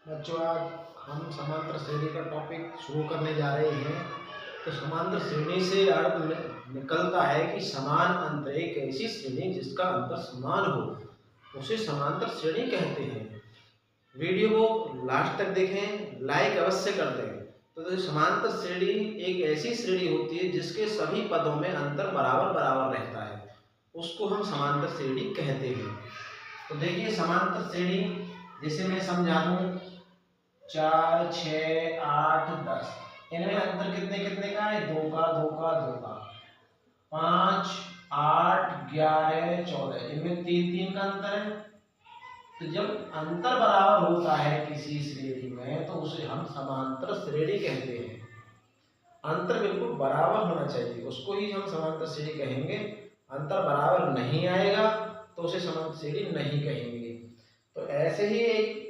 बच्चों, आज हम समांतर श्रेणी का टॉपिक शुरू करने जा रहे हैं। तो समांतर श्रेणी से अर्थ निकलता है कि समान अंतर, एक ऐसी श्रेणी जिसका अंतर समान हो उसे समांतर श्रेणी कहते हैं। वीडियो को लास्ट तक देखें, लाइक अवश्य कर दें। तो समांतर श्रेणी एक ऐसी श्रेणी होती है जिसके सभी पदों में अंतर बराबर बराबर रहता है, उसको हम समांतर श्रेणी कहते हैं। तो देखिए, समांतर श्रेणी जैसे मैं समझा दूं, 4, 6, 8, 10, इनमें अंतर कितने कितने का है? 2 का, 2 का, 2 का। 5, 8, 11, 14, इनमें 3 3 का अंतर है। तो जब अंतर बराबर होता है किसी श्रेणी में तो उसे हम समांतर श्रेणी कहते हैं। अंतर बिल्कुल बराबर होना चाहिए, उसको ही हम समांतर श्रेणी कहेंगे। अंतर बराबर नहीं आएगा तो उसे समांतर श्रेणी नहीं कहेंगे। तो ऐसे ही एक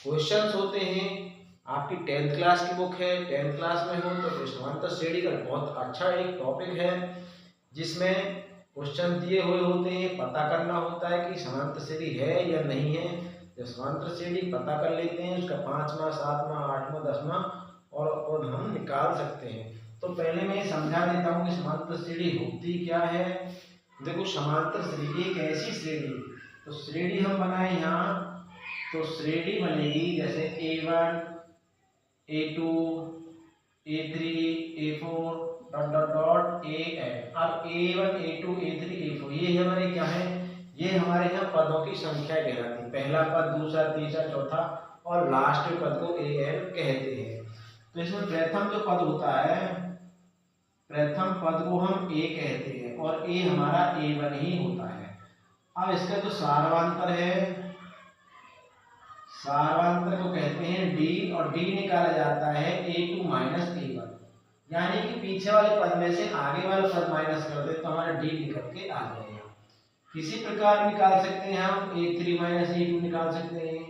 क्वेश्चंस होते हैं। आपकी 10th क्लास की बुक है, 10th क्लास में हो तो समांतर श्रेणी का बहुत अच्छा एक टॉपिक है जिसमें क्वेश्चन दिए हुए होते हैं। पता करना होता है कि समांतर श्रेणी है या नहीं है। जब समांतर श्रेणी पता कर लेते हैं, उसका 5वां, 7वां, 8वां, 10वां और हम निकाल सकते हैं। तो पहले मैं समझा देता हूँ कि समांतर श्रेणी होती क्या है। देखो, समांतर श्रेणी एक ऐसी श्रेणी, तो श्रेणी हम बनाए यहाँ, तो श्रेणी बनेगी जैसे A1, A2, A3, A4 dot dot dot AN। अब A1, A2, A3, A4 ये हमारे क्या है? ये हमारे यहाँ पदों की संख्या कहलाती है। पहला पद, दूसरा, तीसरा, चौथा और लास्ट पद को AN कहते हैं। तो इसमें प्रथम जो पद होता है, प्रथम पद को हम A कहते हैं और A हमारा A1 ही होता है। अब इसका जो सार्वंतर है, सार्वंतर को कहते हैं D, और D निकाला जाता है A2 माइनस A1, यानी कि पीछे वाले पद में से आगे वाला पद माइनस कर दे तो हमारा D निकल के आ जाएगा। किसी प्रकार निकाल सकते हैं हम A3 माइनस A2 निकाल सकते हैं,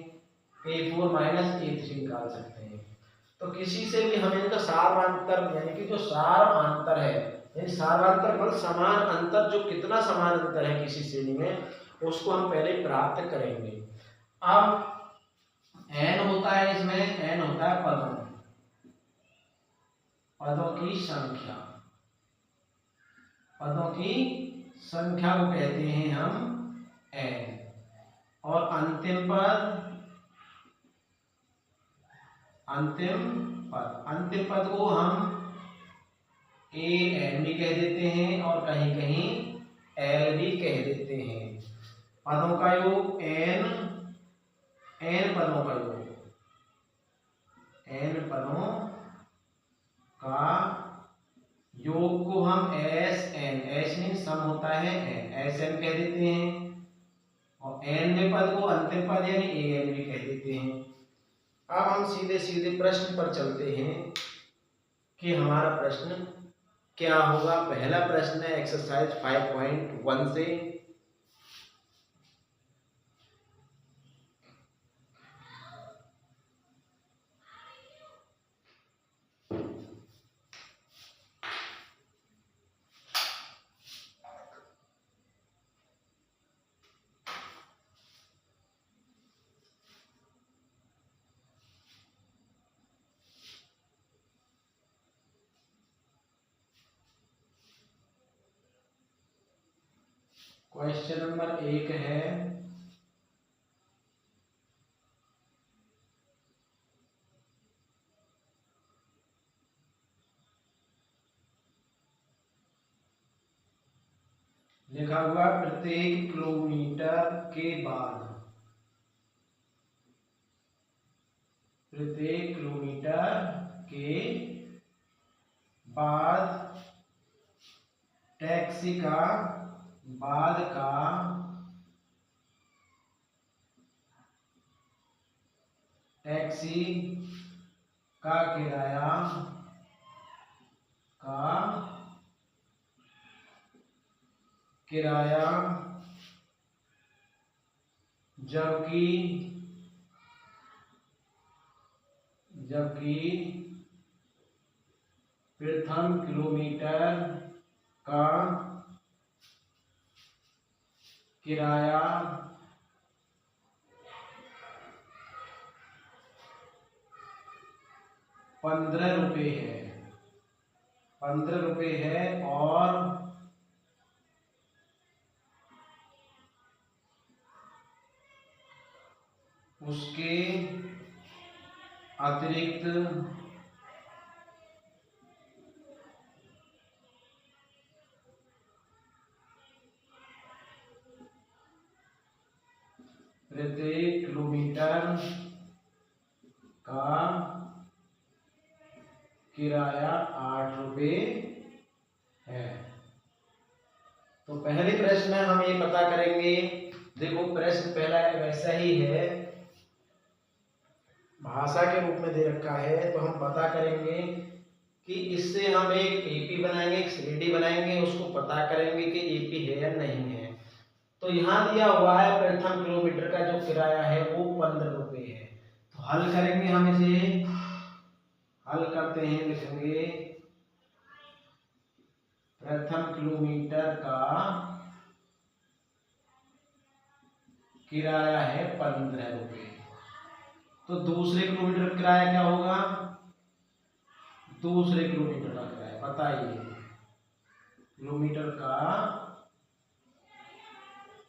A4 माइनस A3 निकाल सकते हैं। तो किसी से भी हम इनका सार्वंतर, यानी कि जो सार्वंतर है, यानी सार्वंतर मतलब समान अंतर, जो कितना समान अंतर है किसी श्रेणी में, उसको हम पहले प्राप्त करेंगे। अब n होता है, इसमें n होता है पदों की संख्या। पदों की संख्या को कहते हैं हम n। और अंतिम पद को हम an भी कह देते हैं और कहीं कहीं l भी कह देते हैं। पदों का योग n पदों का योग, n पदों का योग को हम Sn, S मीन सम होता है n, Sn कह देते हैं। और n पद को अंतिम पद यानी an भी कह देते हैं। अब हम सीधे सीधे प्रश्न पर चलते हैं कि हमारा प्रश्न क्या होगा। पहला प्रश्न है एक्सरसाइज 5.1 से। क्वेश्चन नंबर 1 है, लिखा हुआ प्रत्येक किलोमीटर के बाद, प्रत्येक किलोमीटर के बाद टैक्सी का बाद का टैक्सी का किराया जबकि प्रथम किलोमीटर का किराया 15 रुपये है, 15 रुपये है, और उसके अतिरिक्त प्रत्येक किलोमीटर का किराया 8 रुपये है। तो पहले प्रश्न में हम ये पता करेंगे, देखो प्रश्न पहला वैसा ही है, भाषा के रूप में दे रखा है, तो हम पता करेंगे कि इससे हम एक एपी बनाएंगे, एक सीडी बनाएंगे, उसको पता करेंगे कि एपी है या नहीं है। तो यहाँ दिया हुआ है प्रथम किलोमीटर का जो किराया है वो 15 रुपये है। तो हल करेंगे, हम इसे हल करते हैं, लिखेंगे प्रथम किलोमीटर का किराया है 15 रुपये। तो दूसरे किलोमीटर का किराया क्या होगा? दूसरे किलोमीटर का किराया बताइए, किलोमीटर का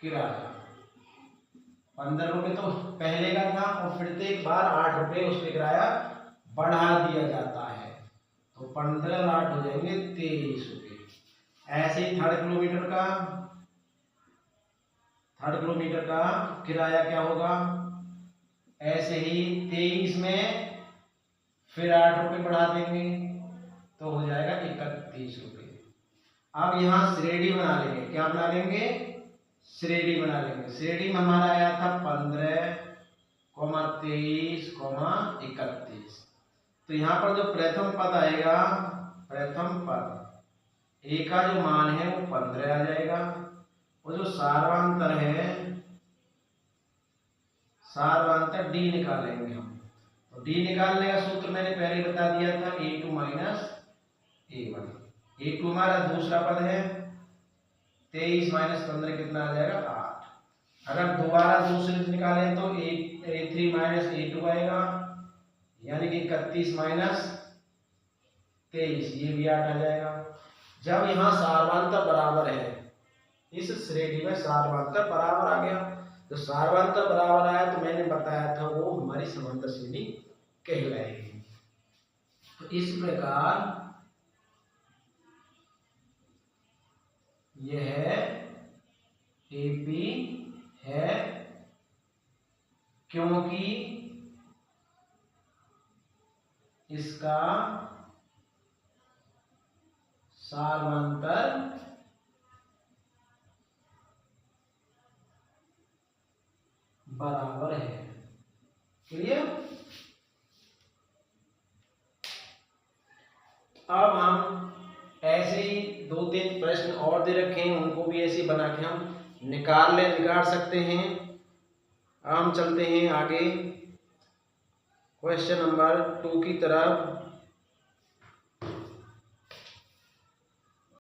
किराया 15 रुपये तो पहले का था, और प्रत्येक बार 8 रुपये उसके किराया बढ़ा दिया जाता है, तो 15 और 8 हो जाएंगे 23 रुपये। ऐसे ही थर्ड किलोमीटर का किराया क्या होगा? ऐसे ही 23 में फिर 8 रुपये बढ़ा देंगे, तो हो जाएगा 31 रुपये। अब यहाँ श्रेणी बना लेंगे, क्या बना लेंगे? श्रेणी बना लेंगे। श्रेणी में हमारा आया था 15, 23, 31। तो यहाँ पर जो प्रथम पद आएगा, प्रथम पद ए का जो मान है वो 15 आ जाएगा, और जो सार्वांतर है, सार्वांतर डी निकालेंगे हम। तो डी निकालने का सूत्र मैंने पहले बता दिया था, A2 माइनस A1। A2 हमारा दूसरा पद है, 23 माइनस 15 कितना आ जाएगा? 8। अगर दोबारा दूसरे से निकालें तो A3 माइनस A2 आएगा, यानी कि 31 माइनस 23, ये भी 8 आ जाएगा। जब यहाँ सार्वांतर बराबर है, इस श्रेणी में सार्वांतर बराबर आ गया, तो सार्वांतर बराबर आया तो मैंने बताया था वो हमारी समांतर श्रेणी कहलाएगी। तो इस प्रकार यह एपी है, क्योंकि इसका सार्वांतर बराबर है। क्लियर? अब हम ऐसे ही 2-3 प्रश्न और दे रखे हैं, उनको भी ऐसे बना के हम निकाल सकते हैं। अब हम चलते हैं आगे क्वेश्चन नंबर 2 की तरफ।